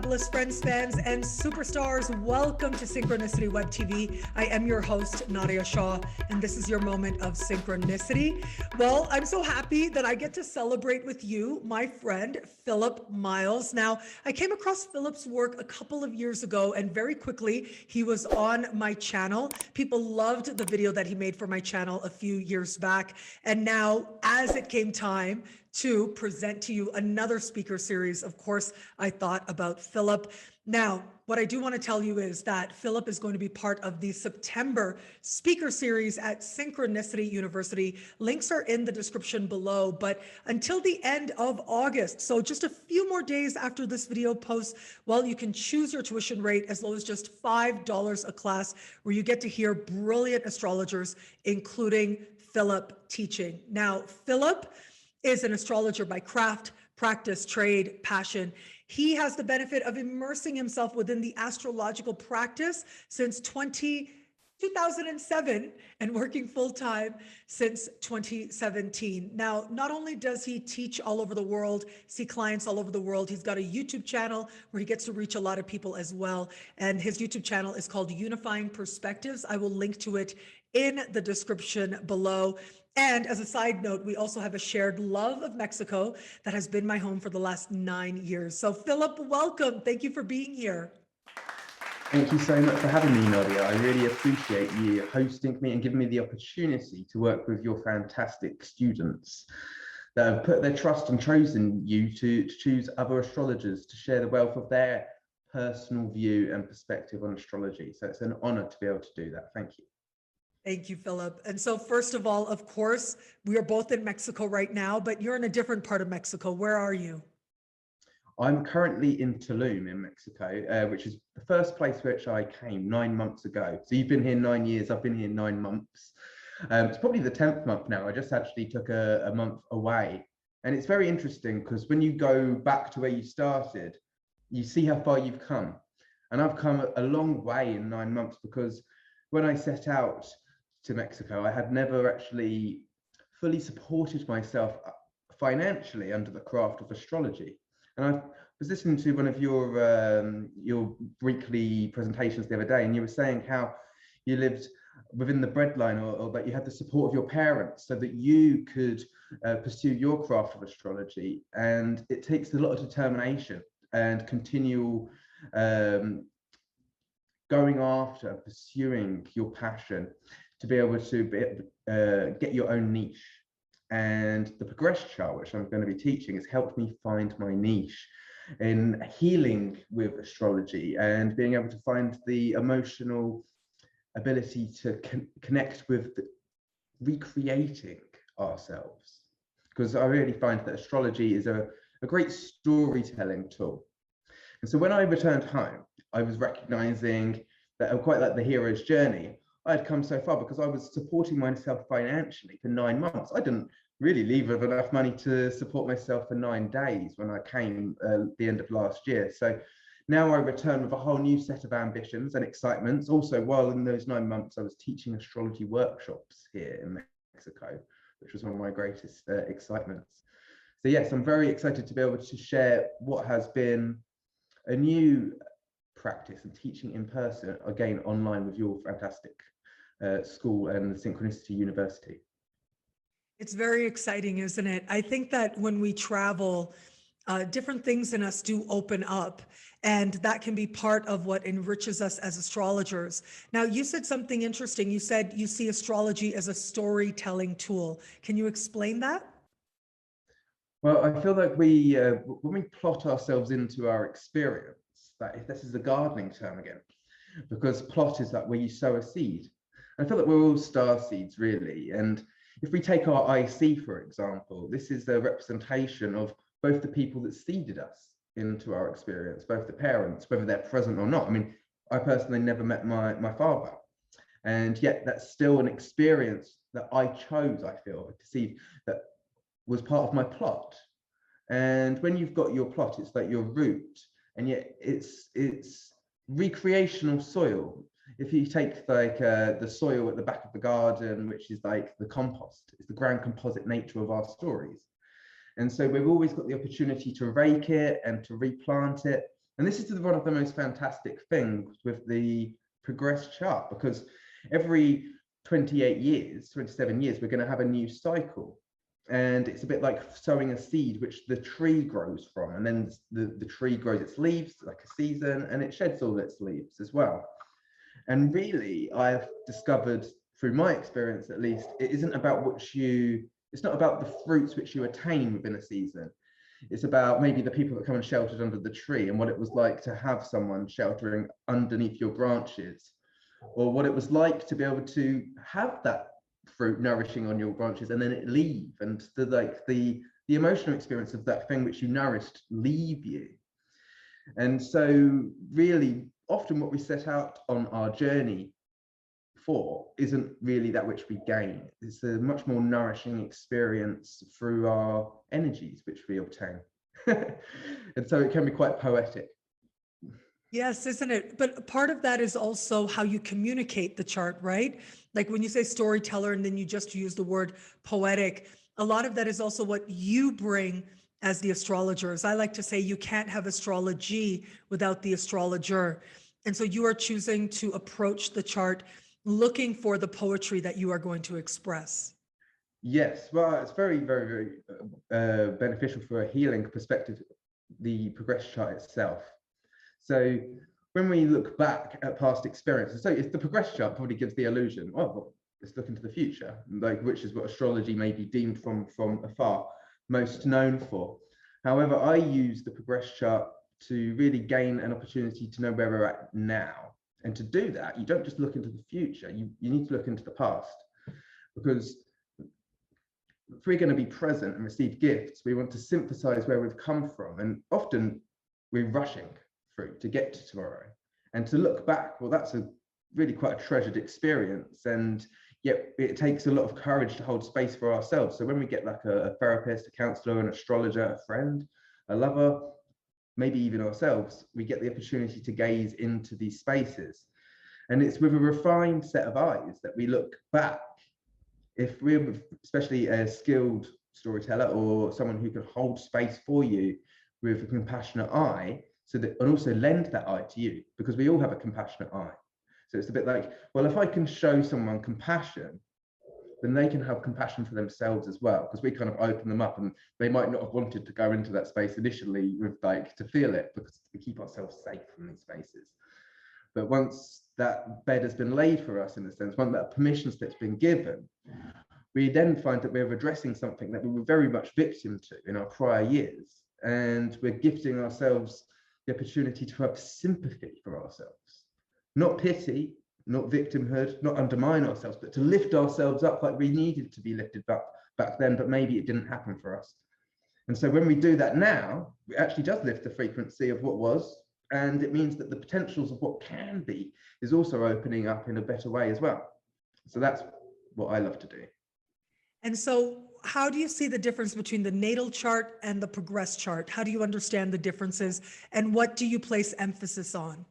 fabulous friends, fans, and superstars. Welcome to Synchronicity Web TV. I am your host, Nadiya Shah, and this is your moment of synchronicity. Well, I'm so happy that I get to celebrate with you, my friend, Philip Miles. Now, I came across Philip's work a couple of years ago, and very quickly, he was on my channel. People loved the video that he made for my channel a few years back. And now, as it came time to present to you another speaker series, of course, I thought about Philip. Now, what I do want to tell you is that Philip is going to be part of the September speaker series at Synchronicity University. Links are in the description below, but until the end of August, so just a few more days after this video posts, well, you can choose your tuition rate as low as just $5 a class, where you get to hear brilliant astrologers, including Philip, teaching. Now, Philip is an astrologer by craft, practice, trade, passion. He has the benefit of immersing himself within the astrological practice since 2007 and working full-time since 2017. Now, not only does he teach all over the world, see clients all over the world, he's got a YouTube channel where he gets to reach a lot of people as well. And his YouTube channel is called Unifying Perspectives. I will link to it in the description below. And as a side note, we also have a shared love of Mexico that has been my home for the last 9 years. So Philip, welcome. Thank you for being here. Thank you so much for having me, Nadia. I really appreciate you hosting me and giving me the opportunity to work with your fantastic students that have put their trust and chosen you to choose other astrologers to share the wealth of their personal view and perspective on astrology. So it's an honor to be able to do that. Thank you. Thank you, Philip. And so first of all, of course, we are both in Mexico right now, but you're in a different part of Mexico. Where are you? I'm currently in Tulum in Mexico, which is the first place which I came 9 months ago. So you've been here 9 years, I've been here 9 months. It's probably the 10th month now. I just actually took a month away. And it's very interesting because when you go back to where you started, you see how far you've come. And I've come a long way in 9 months, because when I set out to Mexico, I had never actually fully supported myself financially under the craft of astrology. And I was listening to one of your weekly presentations the other day, and you were saying how you lived within the breadline, or that you had the support of your parents so that you could pursue your craft of astrology. And it takes a lot of determination and continual going after, pursuing your passion to be able to get your own niche. And the progress chart, which I'm going to be teaching, has helped me find my niche in healing with astrology and being able to find the emotional ability to connect with recreating ourselves. Because I really find that astrology is a great storytelling tool. And so when I returned home, I was recognizing that, quite like the hero's journey, I had come so far because I was supporting myself financially for 9 months. I didn't really leave with enough money to support myself for 9 days when I came the end of last year. So now I return with a whole new set of ambitions and excitements. Also, while in those 9 months, I was teaching astrology workshops here in Mexico, which was one of my greatest excitements. So yes, I'm very excited to be able to share what has been a new practice and teaching in person, again online with your fantastic school and the Synchronicity University. It's very exciting, isn't it? I think that when we travel, different things in us do open up, and that can be part of what enriches us as astrologers. Now, you said something interesting. You said you see astrology as a storytelling tool. Can you explain that? Well, I feel like when we plot ourselves into our experience, that if this is a gardening term again, because plot is that where you sow a seed. I feel like we're all star seeds, really. And if we take our IC, for example, this is a representation of both the people that seeded us into our experience, both the parents, whether they're present or not. I mean, I personally never met my father, and yet that's still an experience that I chose, I feel, to see that was part of my plot. And when you've got your plot, it's like your root, and yet it's recreational soil. If you take like the soil at the back of the garden, which is like the compost, it's the grand composite nature of our stories. And so we've always got the opportunity to rake it and to replant it And this is one of the most fantastic things with the progressed chart, because every 28 years, 27 years, we're going to have a new cycle. And it's a bit like sowing a seed, which the tree grows from. And then the tree grows its leaves like a season, and it sheds all its leaves as well. And really, I've discovered through my experience, at least, it isn't about it's not about the fruits which you attain within a season. It's about maybe the people that come and sheltered under the tree and what it was like to have someone sheltering underneath your branches, or what it was like to be able to have that fruit nourishing on your branches and then it leave, and the emotional experience of that thing which you nourished leave you. And so really often what we set out on our journey for isn't really that which we gain. It's a much more nourishing experience through our energies which we obtain. And so it can be quite poetic. Yes, isn't it? But part of that is also how you communicate the chart, right? Like when you say storyteller and then you just use the word poetic, a lot of that is also what you bring as the astrologers. I like to say you can't have astrology without the astrologer. And so you are choosing to approach the chart looking for the poetry that you are going to express. Yes, well, it's very, very, very beneficial for a healing perspective, the progress chart itself. So when we look back at past experiences, so if the progress chart probably gives the illusion, well, let's look into the future, like, which is what astrology may be deemed from afar most known for. However, I use the progress chart to really gain an opportunity to know where we're at now. And to do that, you don't just look into the future, you need to look into the past. Because if we're going to be present and receive gifts, we want to synthesize where we've come from. And often we're rushing through to get to tomorrow. And to look back, well, that's really quite a treasured experience. And yet it takes a lot of courage to hold space for ourselves. So when we get like a therapist, a counselor, an astrologer, a friend, a lover, maybe even ourselves, we get the opportunity to gaze into these spaces. And it's with a refined set of eyes that we look back. If we're especially a skilled storyteller or someone who can hold space for you with a compassionate eye, so that, and also lend that eye to you, because we all have a compassionate eye. So it's a bit like, well, if I can show someone compassion, then they can have compassion for themselves as well, because we kind of open them up, and they might not have wanted to go into that space initially with like to feel it, because we keep ourselves safe from these spaces. But once that bed has been laid for us, in a sense, once that permission slip's been given, we then find that we're addressing something that we were very much victim to in our prior years, and we're gifting ourselves the opportunity to have sympathy for ourselves, not pity, not victimhood, not undermine ourselves, but to lift ourselves up like we needed to be lifted up back then, but maybe it didn't happen for us. And so when we do that now, it actually does lift the frequency of what was, and it means that the potentials of what can be is also opening up in a better way as well. So that's what I love to do. And so how do you see the difference between the natal chart and the progress chart? How do you understand the differences, and what do you place emphasis on?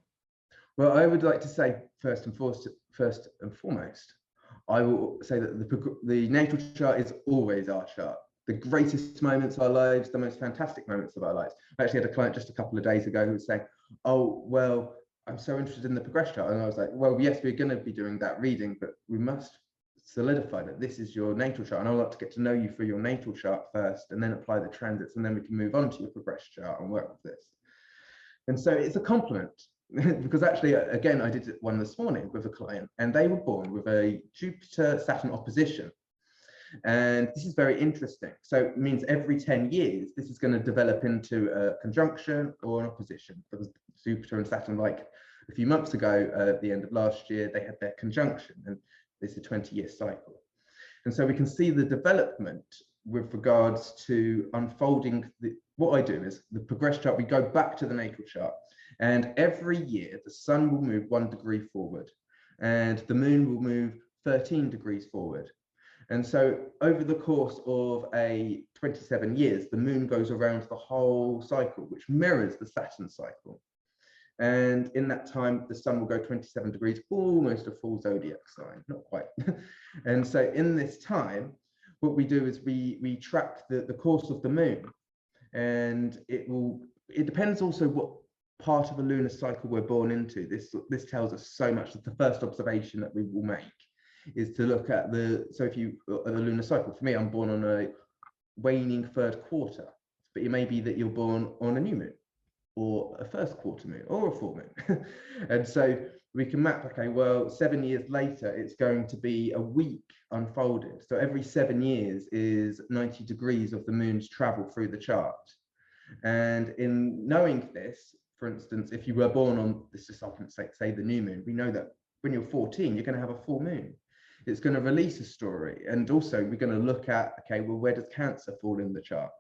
Well, I would like to say first and foremost, I will say that the natal chart is always our chart. The greatest moments of our lives, the most fantastic moments of our lives. I actually had a client just a couple of days ago who was saying, oh, well, I'm so interested in the progress chart. And I was like, well, yes, we're going to be doing that reading, but we must solidify that this is your natal chart. And I'd like to get to know you through your natal chart first, and then apply the transits, and then we can move on to your progress chart and work with this. And so it's a compliment. Because actually, again, I did one this morning with a client, and they were born with a Jupiter-Saturn opposition. And this is very interesting. So it means every 10 years, this is going to develop into a conjunction or an opposition, because Jupiter and Saturn, like a few months ago, at the end of last year, they had their conjunction, and it's a 20-year cycle. And so we can see the development with regards to unfolding. What I do is the progress chart, we go back to the natal chart. And every year, the sun will move 1 degree forward, and the moon will move 13 degrees forward. And so over the course of 27 years, the moon goes around the whole cycle, which mirrors the Saturn cycle. And in that time, the sun will go 27 degrees, almost a full zodiac sign, not quite. And so in this time, what we do is we track the course of the moon, and it depends also what part of a lunar cycle we're born into. This tells us so much. That the first observation that we will make is to look at so if you at the lunar cycle. For me, I'm born on a waning third quarter, but it may be that you're born on a new moon, or a first quarter moon, or a full moon. And so we can map, okay, well, 7 years later, it's going to be a week unfolded. So every 7 years is 90 degrees of the moon's travel through the chart. And in knowing this, for instance, if you were born on, this is something, say the new moon, we know that when you're 14, you're going to have a full moon. It's going to release a story. And also we're going to look at, okay, well, where does Cancer fall in the chart?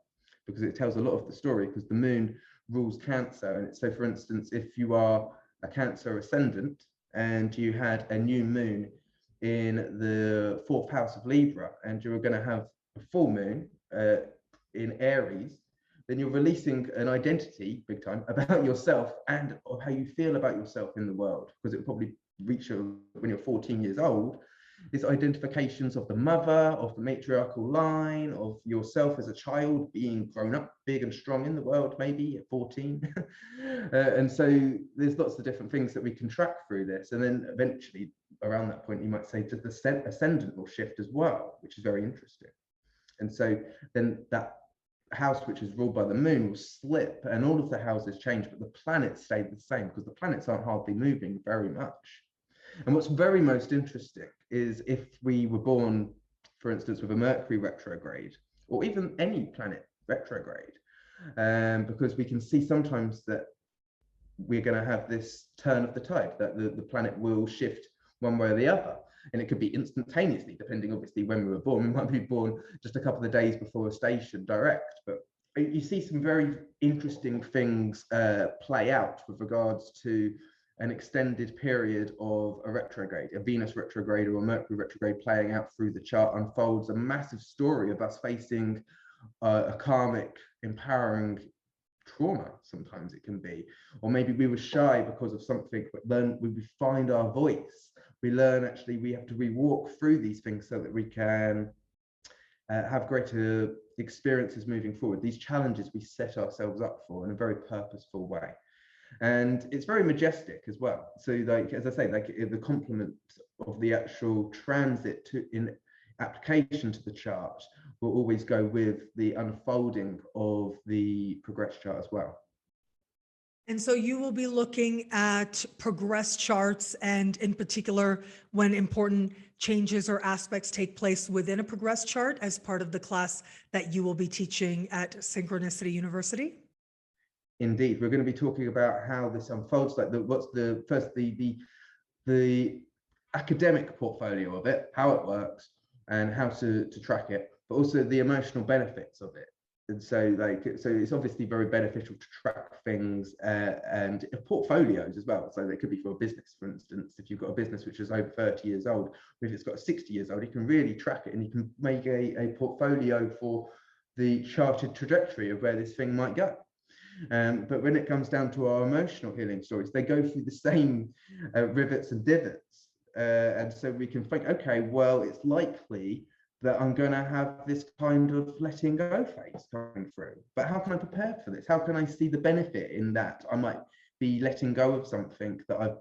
Because it tells a lot of the story, because the moon rules Cancer. And so, for instance, if you are a Cancer ascendant and you had a new moon in the 4th house of Libra, and you were going to have a full moon in Aries, then you're releasing an identity, big time, about yourself and of how you feel about yourself in the world, because it will probably reach when you're 14 years old. It's identifications of the mother, of the matriarchal line, of yourself as a child being grown up big and strong in the world, maybe at 14. And so there's lots of different things that we can track through this. And then eventually around that point, you might say that the ascendant will shift as well, which is very interesting. And so then that house, which is ruled by the moon, will slip and all of the houses change, but the planets stay the same, because the planets aren't hardly moving very much. And what's very most interesting is if we were born, for instance, with a Mercury retrograde, or even any planet retrograde, because we can see sometimes that we're going to have this turn of the tide, that the planet will shift one way or the other. And it could be instantaneously, depending obviously when we were born. We might be born just a couple of days before a station direct, but you see some very interesting things play out with regards to an extended period of a retrograde, a Venus retrograde or a Mercury retrograde playing out through the chart unfolds a massive story of us facing a karmic, empowering trauma. Sometimes it can be, or maybe we were shy because of something, but then we find our voice. We learn actually we have to re-walk through these things so that we can have greater experiences moving forward. These challenges we set ourselves up for in a very purposeful way. And it's very majestic as well. So like, as I say, like the complement of the actual transit in application to the chart will always go with the unfolding of the progress chart as well. And so you will be looking at progress charts, and in particular, when important changes or aspects take place within a progress chart as part of the class that you will be teaching at Synchronicity University? Indeed, we're going to be talking about how this unfolds, like what's the academic portfolio of it, how it works, and how to track it, but also the emotional benefits of it. And so, so it's obviously very beneficial to track things and portfolios as well. So they could be for a business, for instance. If you've got a business which is over 30 years old, or if it's got 60 years old, you can really track it, and you can make a portfolio for the charted trajectory of where this thing might go. But when it comes down to our emotional healing stories, they go through the same rivets and divots. And so we can think, okay, well, it's likely that I'm going to have this kind of letting go phase coming through. But how can I prepare for this? How can I see the benefit in that I might be letting go of something that I've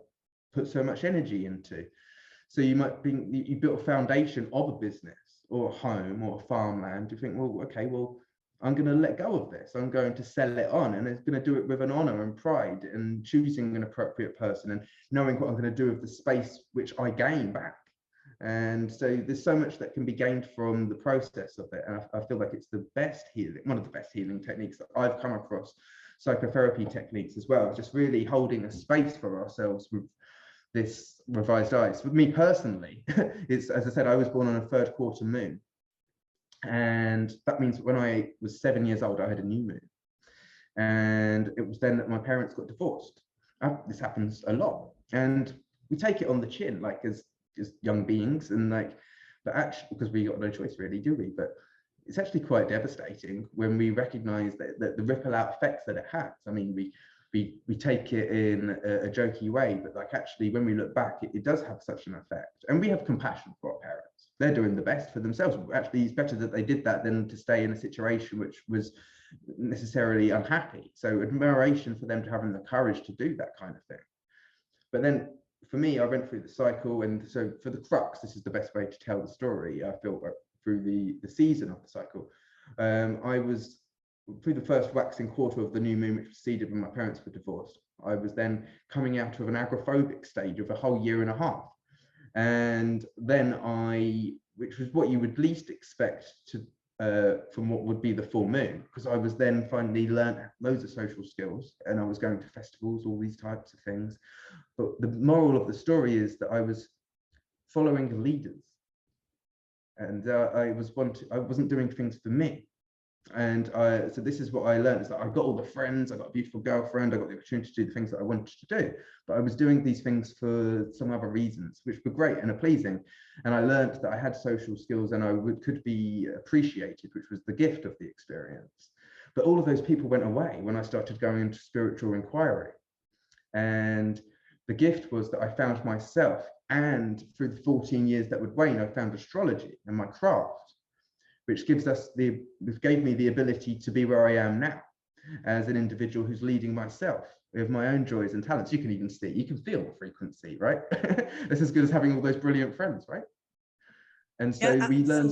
put so much energy into? So you might be, you built a foundation of a business or a home or a farmland. You think, well, okay, well, I'm going to let go of this. I'm going to sell it on, and it's going to do it with an honor and pride, and choosing an appropriate person and knowing what I'm going to do with the space which I gain back. And so there's so much that can be gained from the process of it. And I feel like it's the best healing, one of the best healing techniques that I've come across, psychotherapy techniques as well, just really holding a space for ourselves with this revised eyes. For me personally, it's, as I said, I was born on a third quarter moon. And that means when I was 7 years old, I had a new moon. And it was then that my parents got divorced. This happens a lot. And we take it on the chin, like as young beings, and like, but actually, because we got no choice really, do we? But it's actually quite devastating when we recognize that the ripple out effects that it has. I mean, we take it in a jokey way, but like actually when we look back, it does have such an effect. And we have compassion for our parents. they're doing the best for themselves. Actually, it's better that they did that than to stay in a situation which was necessarily unhappy. So admiration for them to having the courage to do that kind of thing. But then for me, I went through the cycle, and so for the crux, this is the best way to tell the story. I feel through the season of the cycle. I was through the first waxing quarter of the new moon, which preceded when my parents were divorced. I was then coming out of an agoraphobic stage of a whole year and a half. And then which was what you would least expect to from what would be the full moon, because I was then finally learned loads of social skills, and I was going to festivals, all these types of things. But the moral of the story is that I was following leaders, and I wasn't doing things for me. And so this is what I learned, is that I got all the friends, I got a beautiful girlfriend, I got the opportunity to do the things that I wanted to do, but I was doing these things for some other reasons, which were great and are pleasing. And I learned that I had social skills and I could be appreciated, which was the gift of the experience. But all of those people went away when I started going into spiritual inquiry. And the gift was that I found myself, and through the 14 years that would wane, I found astrology and my craft, which gave me the ability to be where I am now as an individual who's leading myself with my own joys and talents. You can even see, you can feel the frequency, right? It's as good as having all those brilliant friends, right? And so Yeah, we learn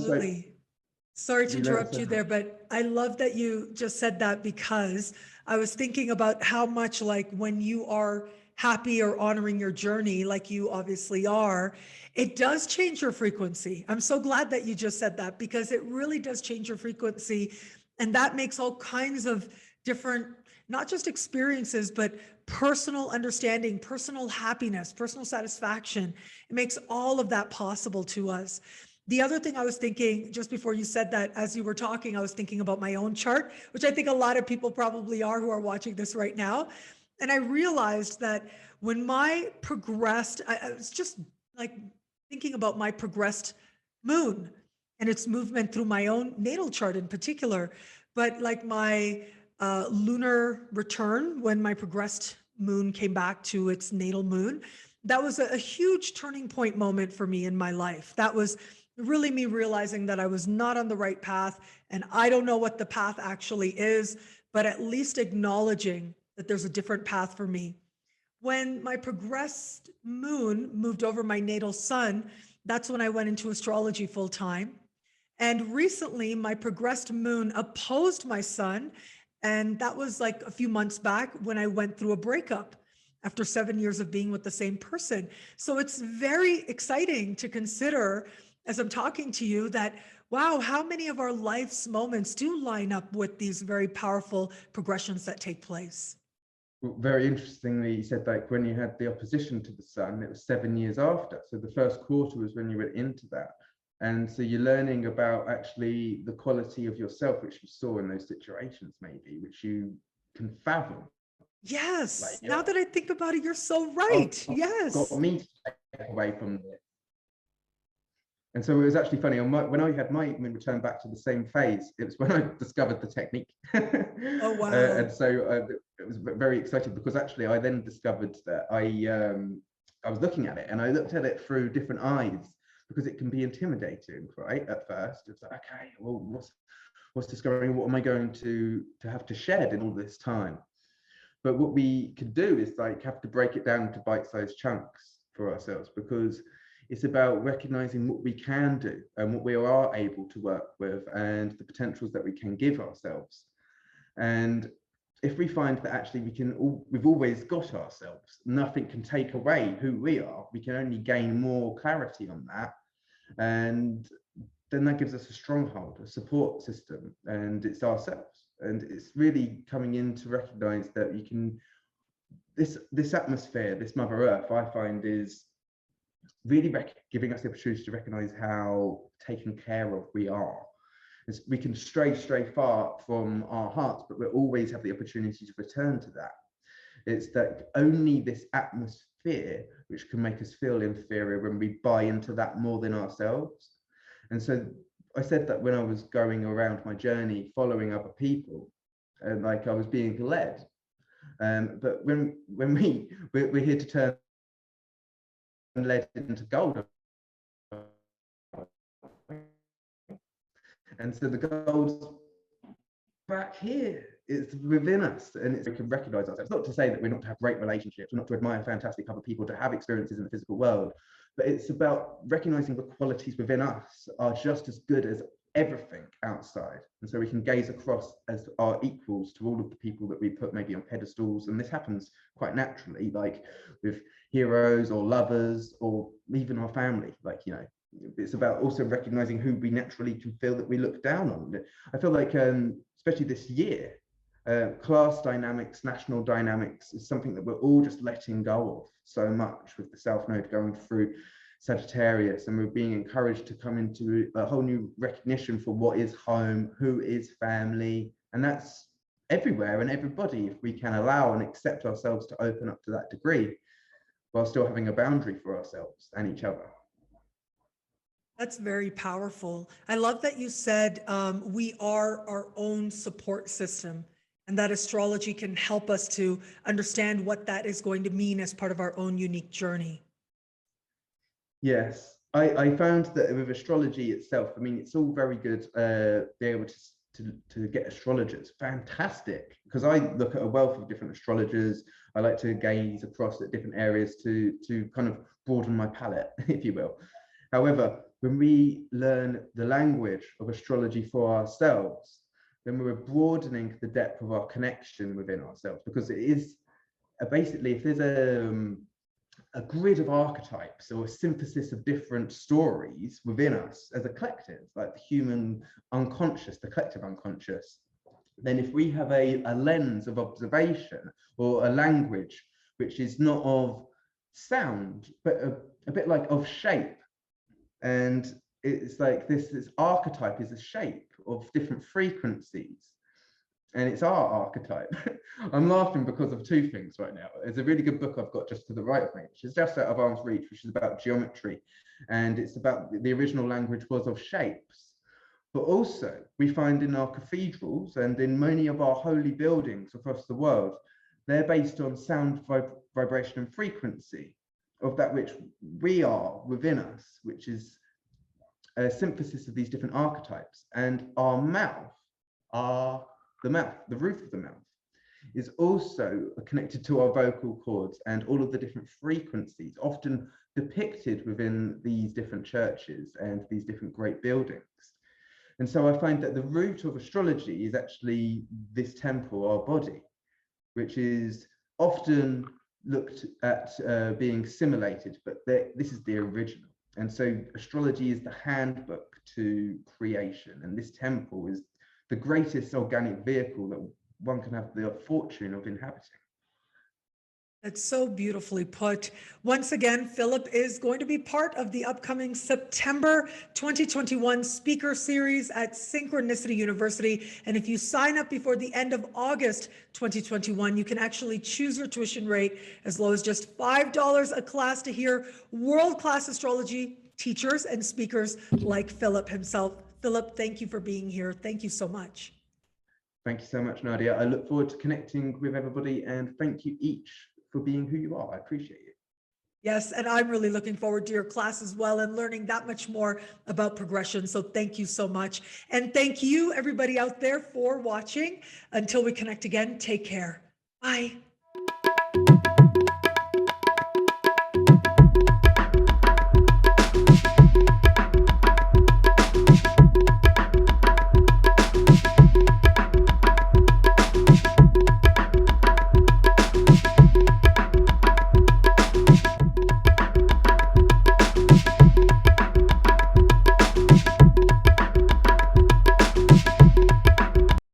Sorry to interrupt you there, but I love that you just said that, because I was thinking about how much, like, when you are happy or honoring your journey, like you obviously are, it does change your frequency. I'm so glad that you just said that, because it really does change your frequency. And that makes all kinds of different, not just experiences, but personal understanding, personal happiness, personal satisfaction. It makes all of that possible to us. The other thing I was thinking just before you said that, as you were talking, I was thinking about my own chart, which I think a lot of people probably are who are watching this right now. And I realized that when I was just like thinking about my progressed moon and its movement through my own natal chart in particular, but like my lunar return, when my progressed moon came back to its natal moon, that was a huge turning point moment for me in my life. That was really me realizing that I was not on the right path, and I don't know what the path actually is, but at least acknowledging that there's a different path for me. When my progressed moon moved over my natal sun, that's when I went into astrology full time. And recently, my progressed moon opposed my sun. And that was like a few months back when I went through a breakup after 7 years of being with the same person. So it's very exciting to consider, as I'm talking to you, that wow, how many of our life's moments do line up with these very powerful progressions that take place? Very interestingly, you said like when you had the opposition to the sun, it was 7 years after. So the first quarter was when you went into that. And so you're learning about actually the quality of yourself, which you saw in those situations, maybe, which you can fathom. Yes. Like, Now that I think about it, you're so oh, right. Yes. got me to take away from this. And so it was actually funny, when I had my return back to the same phase, it was when I discovered the technique. Oh, wow. And so it was very exciting, because actually I then discovered that I was looking at it, and I looked at it through different eyes, because it can be intimidating, right? At first, it's like, okay, well, what's discovering? What am I going to have to shed in all this time? But what we could do is like have to break it down into bite-sized chunks for ourselves, because it's about recognizing what we can do and what we are able to work with, and the potentials that we can give ourselves. And if we find that actually we've always got ourselves, nothing can take away who we are, we can only gain more clarity on that. And then that gives us a stronghold, a support system, and it's ourselves. And it's really coming in to recognize that you can, this atmosphere, this Mother Earth, I find, is really giving us the opportunity to recognize how taken care of we are. We can stray far from our hearts, but we always have the opportunity to return to that. It's that only this atmosphere which can make us feel inferior when we buy into that more than ourselves. And so I said that when I was going around my journey following other people, and like I was being led. But when we're here to turn led into gold, And so the gold's back here. It's within us, and we can recognize ourselves. Not to say that we're not to have great relationships, we're not to admire fantastic other people, to have experiences in the physical world, but it's about recognizing the qualities within us are just as good as everything outside. And so we can gaze across as our equals to all of the people that we put maybe on pedestals. And this happens quite naturally, like with heroes or lovers or even our family. Like, you know, it's about also recognizing who we naturally can feel that we look down on. I feel like, especially this year, class dynamics, national dynamics is something that we're all just letting go of so much, with the South Node going through Sagittarius, and we're being encouraged to come into a whole new recognition for what is home, who is family, and that's everywhere and everybody, if we can allow and accept ourselves to open up to that degree, while still having a boundary for ourselves and each other. That's very powerful. I love that you said we are our own support system, and that astrology can help us to understand what that is going to mean as part of our own unique journey. Yes, I found that with astrology itself, I mean, it's all very good being able to get astrologers, fantastic, because I look at a wealth of different astrologers. I like to gaze across at different areas to kind of broaden my palette, if you will. However, when we learn the language of astrology for ourselves, then we're broadening the depth of our connection within ourselves, because it is basically, if there's a grid of archetypes or a synthesis of different stories within us as a collective, like the human unconscious, the collective unconscious, then if we have a lens of observation or a language which is not of sound, but a bit like of shape, and it's like this archetype is a shape of different frequencies, and it's our archetype. I'm laughing because of two things right now. There's a really good book I've got just to the right of me, which is just out of arm's reach, which is about geometry. And it's about the original language was of shapes. But also we find in our cathedrals and in many of our holy buildings across the world, they're based on sound, vibration and frequency of that which we are within us, which is a synthesis of these different archetypes. And our mouth, the roof of the mouth, is also connected to our vocal cords and all of the different frequencies often depicted within these different churches and these different great buildings. And so I find that the root of astrology is actually this temple, our body, which is often looked at being simulated, but this is the original. And so astrology is the handbook to creation, and this temple is the greatest organic vehicle that one can have the fortune of inhabiting. That's so beautifully put. Once again, Philip is going to be part of the upcoming September 2021 speaker series at Synchronicity University. And if you sign up before the end of August 2021, you can actually choose your tuition rate as low as just $5 a class to hear world-class astrology teachers and speakers like Philip himself. Philip, thank you for being here. Thank you so much. Thank you so much, Nadiya. I look forward to connecting with everybody, and thank you each for being who you are. I appreciate it. Yes, and I'm really looking forward to your class as well and learning that much more about progression. So thank you so much. And thank you, everybody out there, for watching. Until we connect again, take care. Bye.